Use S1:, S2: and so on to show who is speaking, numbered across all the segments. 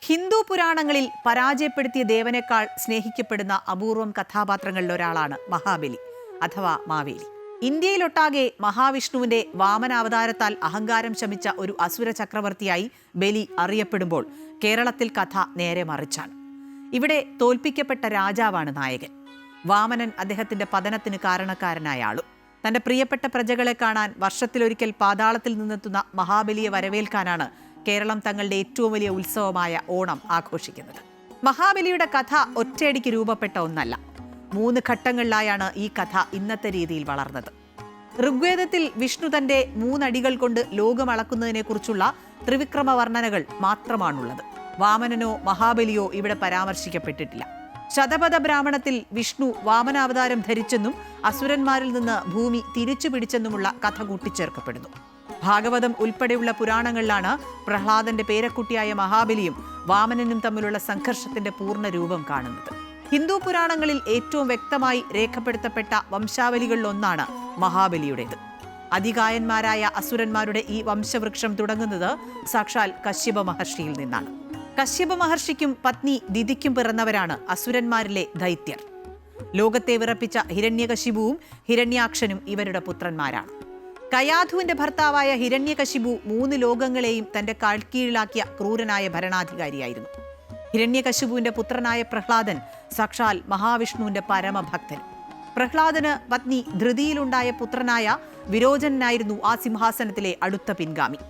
S1: ഹിന്ദു പുരാണങ്ങളിൽ പരാജയപ്പെടുത്തിയ ദേവനേക്കാൾ സ്നേഹിക്കപ്പെടുന്ന അപൂർവം കഥാപാത്രങ്ങളിൽ ഒരാളാണ് മഹാബലി അഥവാ മാവേലി. ഇന്ത്യയിലൊട്ടാകെ മഹാവിഷ്ണുവിന്റെ വാമനാവതാരത്താൽ അഹങ്കാരം ശമിച്ച ഒരു അസുര ചക്രവർത്തിയായി ബലി അറിയപ്പെടുമ്പോൾ കേരളത്തിൽ കഥ നേരെ മറിച്ചാണ്. ഇവിടെ തോൽപ്പിക്കപ്പെട്ട രാജാവാണ് നായകൻ. വാമനൻ അദ്ദേഹത്തിന്റെ പതനത്തിന് കാരണക്കാരനായ ആളും. തന്റെ പ്രിയപ്പെട്ട പ്രജകളെ കാണാൻ വർഷത്തിലൊരിക്കൽ പാതാളത്തിൽ നിന്നെത്തുന്ന മഹാബലിയെ വരവേൽക്കാനാണ് കേരളം തങ്ങളുടെ ഏറ്റവും വലിയ ഉത്സവമായ ഓണം ആഘോഷിക്കുന്നത്. മഹാബലിയുടെ കഥ ഒറ്റയടിക്ക് രൂപപ്പെട്ട ഒന്നല്ല. 3 ഘട്ടങ്ങളിലായാണ് ഈ കഥ ഇന്നത്തെ രീതിയിൽ വളർന്നത്. ഋഗ്വേദത്തിൽ വിഷ്ണു തന്റെ 3 അടികൾ കൊണ്ട് ലോകം അളക്കുന്നതിനെ കുറിച്ചുള്ള ത്രിവിക്രമ വർണ്ണനകൾ മാത്രമാണുള്ളത്. വാമനനോ മഹാബലിയോ ഇവിടെ പരാമർശിക്കപ്പെട്ടിട്ടില്ല. ശതപഥ ബ്രാഹ്മണത്തിൽ വിഷ്ണു വാമനാവതാരം ധരിച്ചെന്നും അസുരന്മാരിൽ നിന്ന് ഭൂമി തിരിച്ചു പിടിച്ചെന്നുമുള്ള കഥ കൂട്ടിച്ചേർക്കപ്പെടുന്നു. ഭാഗവതം ഉൾപ്പെടെയുള്ള പുരാണങ്ങളിലാണ് പ്രഹ്ലാദന്റെ പേരക്കുട്ടിയായ മഹാബലിയും വാമനനും തമ്മിലുള്ള സംഘർഷത്തിന്റെ പൂർണ്ണ രൂപം കാണുന്നത്. ഹിന്ദു പുരാണങ്ങളിൽ ഏറ്റവും വ്യക്തമായി രേഖപ്പെടുത്തപ്പെട്ട വംശാവലികളിലൊന്നാണ് മഹാബലിയുടേത്. അതികായന്മാരായ അസുരന്മാരുടെ ഈ വംശവൃക്ഷം തുടങ്ങുന്നത് സാക്ഷാൽ കശ്യപ മഹർഷിയിൽ നിന്നാണ്. കശ്യപ മഹർഷിക്കും പത്നി ദിതിക്കും പിറന്നവരാണ് അസുരന്മാരിലെ ദൈത്യർ. ലോകത്തെ വിറപ്പിച്ച ഹിരണ്യകശിപുവും ഹിരണ്യാക്ഷനും ഇവരുടെ പുത്രന്മാരാണ്. കയാധുവിന്റെ ഭർത്താവായ ഹിരണ്യകശിപു 3 ലോകങ്ങളെയും തന്റെ കാൽക്കീഴിലാക്കിയ ക്രൂരനായ ഭരണാധികാരിയായിരുന്നു. ഹിരണ്യകശിപുവിന്റെ പുത്രനായ പ്രഹ്ലാദൻ സാക്ഷാൽ മഹാവിഷ്ണുവിന്റെ പരമഭക്തൻ. പ്രഹ്ലാദന് പത്നി ധൃതിയിലുണ്ടായ പുത്രനായ വിരോചനായിരുന്നു ആ സിംഹാസനത്തിലെ അടുത്ത പിൻഗാമി.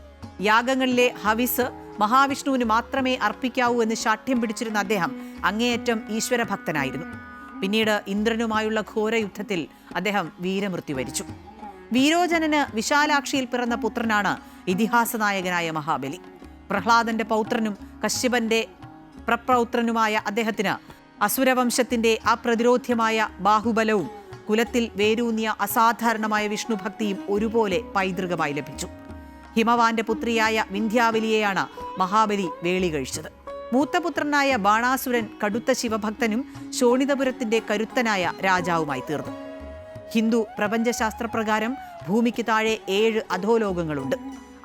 S1: യാഗങ്ങളിലെ ഹവിസ് മഹാവിഷ്ണുവിന് മാത്രമേ അർപ്പിക്കാവൂ എന്ന് ശാഠ്യം പിടിച്ചിരുന്ന അദ്ദേഹം അങ്ങേയറ്റം ഈശ്വരഭക്തനായിരുന്നു. പിന്നീട് ഇന്ദ്രനുമായുള്ള ഘോര യുദ്ധത്തിൽ അദ്ദേഹം വീരമൃത്യു വരിച്ചു. വീരോചനന് വിശാലാക്ഷിയിൽ പിറന്ന പുത്രനാണ് ഇതിഹാസ നായകനായ മഹാബലി. പ്രഹ്ലാദന്റെ പൗത്രനും കശ്യപന്റെ പ്രപൗത്രനുമായ അദ്ദേഹത്തിന് അസുരവംശത്തിന്റെ അപ്രതിരോധ്യമായ ബാഹുബലവും കുലത്തിൽ വേരൂന്നിയ അസാധാരണമായ വിഷ്ണുഭക്തിയും ഒരുപോലെ പൈതൃകമായി ലഭിച്ചു. ഹിമവാന്റെ പുത്രിയായ വിന്ധ്യാവലിയെയാണ് മഹാബലി വേളി കഴിച്ചത്. മൂത്തപുത്രനായ ബാണാസുരൻ കടുത്ത ശിവഭക്തനും ശോണിതപുരത്തിന്റെ കരുത്തനായ രാജാവുമായി തീർന്നു. ഹിന്ദു പ്രപഞ്ചശാസ്ത്രപ്രകാരം ഭൂമിക്ക് താഴെ 7 അധോലോകങ്ങളുണ്ട്.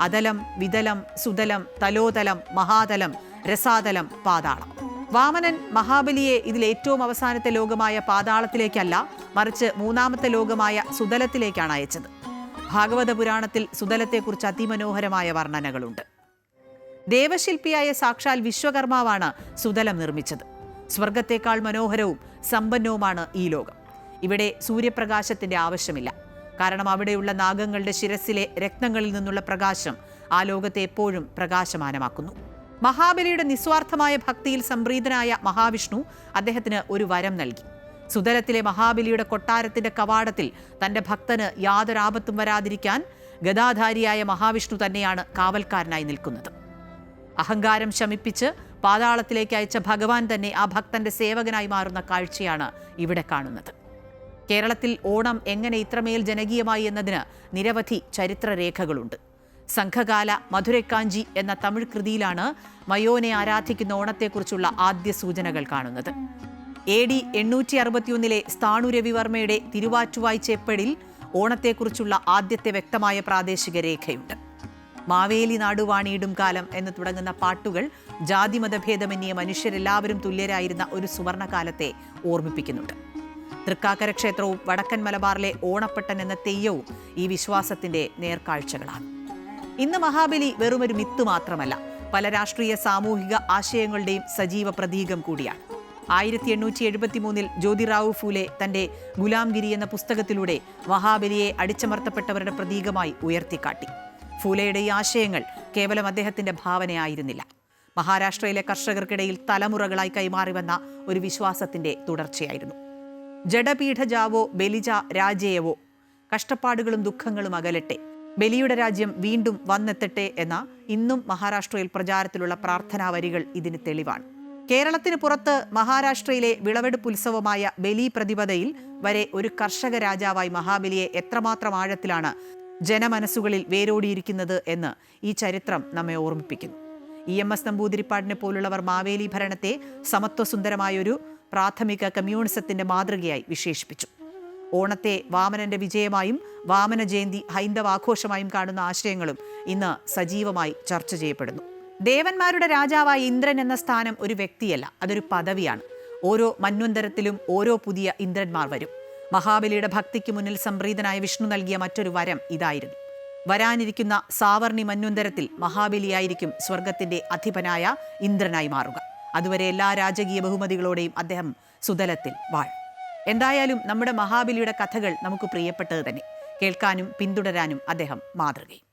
S1: അതലം, വിതലം, സുതലം, തലോതലം, മഹാതലം, രസാതലം, പാതാളം. വാമനൻ മഹാബലിയെ ഇതിൽ ഏറ്റവും അവസാനത്തെ ലോകമായ പാതാളത്തിലേക്കല്ല, മറിച്ച് 3ാമത്തെ ലോകമായ സുതലത്തിലേക്കാണ് അയച്ചത്. ഭാഗവത പുരാണത്തിൽ സുതലത്തെക്കുറിച്ച് അതിമനോഹരമായ വർണ്ണനകളുണ്ട്. ദേവശില്പിയായ സാക്ഷാൽ വിശ്വകർമാവാണ് സുതലം നിർമ്മിച്ചത്. സ്വർഗത്തേക്കാൾ മനോഹരവും സമ്പന്നവുമാണ് ഈ ലോകം. ഇവിടെ സൂര്യപ്രകാശത്തിന്റെ ആവശ്യമില്ല. കാരണം അവിടെയുള്ള നാഗങ്ങളുടെ ശിരസിലെ രത്നങ്ങളിൽ നിന്നുള്ള പ്രകാശം ആ ലോകത്തെ എപ്പോഴും പ്രകാശമാനമാക്കുന്നു. മഹാബലിയുടെ നിസ്വാർത്ഥമായ ഭക്തിയിൽ സംപ്രീതനായ മഹാവിഷ്ണു അദ്ദേഹത്തിന് ഒരു വരം നൽകി. സുതലത്തിലെ മഹാബലിയുടെ കൊട്ടാരത്തിന്റെ കവാടത്തിൽ തന്റെ ഭക്തന് യാതൊരാപത്തും വരാതിരിക്കാൻ ഗദാധാരിയായ മഹാവിഷ്ണു തന്നെയാണ് കാവൽക്കാരനായി നിൽക്കുന്നത്. അഹങ്കാരം ശമിപ്പിച്ച് പാതാളത്തിലേക്ക് അയച്ച ഭഗവാൻ തന്നെ ആ ഭക്തന്റെ സേവകനായി മാറുന്ന കാഴ്ചയാണ് ഇവിടെ കാണുന്നത്. കേരളത്തിൽ ഓണം എങ്ങനെ ഇത്രമേൽ ജനകീയമായി എന്നതിന് നിരവധി ചരിത്രരേഖകളുണ്ട്. സംഘകാല മധുരക്കാഞ്ചി എന്ന തമിഴ് കൃതിയിലാണ് മയോനെ ആരാധിക്കുന്ന ഓണത്തെക്കുറിച്ചുള്ള ആദ്യ സൂചനകൾ കാണുന്നത്. AD 861 സ്ഥാണു രവിവർമ്മയുടെ തിരുവാറ്റുവായ് ചേപ്പടിൽ ഓണത്തെക്കുറിച്ചുള്ള ആദ്യത്തെ വ്യക്തമായ പ്രാദേശിക രേഖയുണ്ട്. മാവേലി നാടുവാണിയിടും കാലം എന്ന് തുടങ്ങുന്ന പാട്ടുകൾ ജാതിമതഭേദമന്യേ മനുഷ്യരെല്ലാവരും തുല്യരായിരുന്ന ഒരു സുവർണകാലത്തെ ഓർമ്മിപ്പിക്കുന്നുണ്ട്. തൃക്കാക്കര ക്ഷേത്രവും വടക്കൻ മലബാറിലെ ഓണപ്പട്ടൻ എന്ന തെയ്യവും ഈ വിശ്വാസത്തിന്റെ നേർക്കാഴ്ചകളാണ്. ഇന്ന് മഹാബലി വെറുമൊരു മിത്ത് മാത്രമല്ല, പല രാഷ്ട്രീയ സാമൂഹിക ആശയങ്ങളുടെയും സജീവ പ്രതീകം കൂടിയാണ്. 1873 ജ്യോതിറാവു ഫൂലെ തന്റെ ഗുലാംഗിരി എന്ന പുസ്തകത്തിലൂടെ മഹാബലിയെ അടിച്ചമർത്തപ്പെട്ടവരുടെ പ്രതീകമായി ഉയർത്തിക്കാട്ടി. ഫൂലെയുടെ ഈ ആശയങ്ങൾ കേവലം അദ്ദേഹത്തിന്റെ ഭാവനയായിരുന്നില്ല. മഹാരാഷ്ട്രയിലെ കർഷകർക്കിടയിൽ തലമുറകളായി കൈമാറി വന്ന ഒരു വിശ്വാസത്തിന്റെ തുടർച്ചയായിരുന്നു. ജഡപീഠജാവോ ബലിജ രാജേയവോ, കഷ്ടപ്പാടുകളും ദുഃഖങ്ങളും അകലട്ടെ, ബലിയുടെ രാജ്യം വീണ്ടും വന്നെത്തട്ടെ എന്ന ഇന്നും മഹാരാഷ്ട്രയിൽ പ്രചാരത്തിലുള്ള പ്രാർത്ഥനാ വരികൾ ഇതിന് തെളിവാണ്. കേരളത്തിന് പുറത്ത് മഹാരാഷ്ട്രയിലെ വിളവെടുപ്പ് ഉത്സവമായ ബലി പ്രതിപദയിൽ വരെ ഒരു കർഷക രാജാവായി മഹാബലിയെ എത്രമാത്രം ആഴത്തിലാണ് ജനമനസ്സുകളിൽ വേരോടിയിരിക്കുന്നത് എന്ന് ഈ ചരിത്രം നമ്മെ ഓർമ്മിപ്പിക്കുന്നു. EMS നമ്പൂതിരിപ്പാടിനെ പോലുള്ളവർ മാവേലി ഭരണത്തെ സമത്വസുന്ദരമായൊരു പ്രാഥമിക കമ്മ്യൂണിസത്തിന്റെ മാതൃകയായി വിശേഷിപ്പിച്ചു. ഓണത്തെ വാമനന്റെ വിജയമായും വാമന ജയന്തി ഹൈന്ദവ ആഘോഷമായും കാണുന്ന ആശയങ്ങളും ഇന്ന് സജീവമായി ചർച്ച ചെയ്യപ്പെടുന്നു. ദേവന്മാരുടെ രാജാവായ ഇന്ദ്രൻ എന്ന സ്ഥാനം ഒരു വ്യക്തിയല്ല, അതൊരു പദവിയാണ്. ഓരോ മന്വന്തരത്തിലും ഓരോ പുതിയ ഇന്ദ്രന്മാർ വരും. മഹാബലിയുടെ ഭക്തിക്ക് മുന്നിൽ സംപ്രീതനായ വിഷ്ണു നൽകിയ മറ്റൊരു വരം ഇതായിരുന്നു. വരാനിരിക്കുന്ന സാവർണി മന്വന്തരത്തിൽ മഹാബലിയായിരിക്കും സ്വർഗത്തിന്റെ അധിപനായ ഇന്ദ്രനായി മാറുക. അതുവരെ എല്ലാ രാജകീയ ബഹുമതികളോടെയും അദ്ദേഹം സുതലത്തിൽ വാഴും. എന്തായാലും നമ്മുടെ മഹാബലിയുടെ കഥകൾ നമുക്ക് പ്രിയപ്പെട്ടത് തന്നെ. കേൾക്കാനും പിന്തുടരാനും അദ്ദേഹം മാതൃകയും.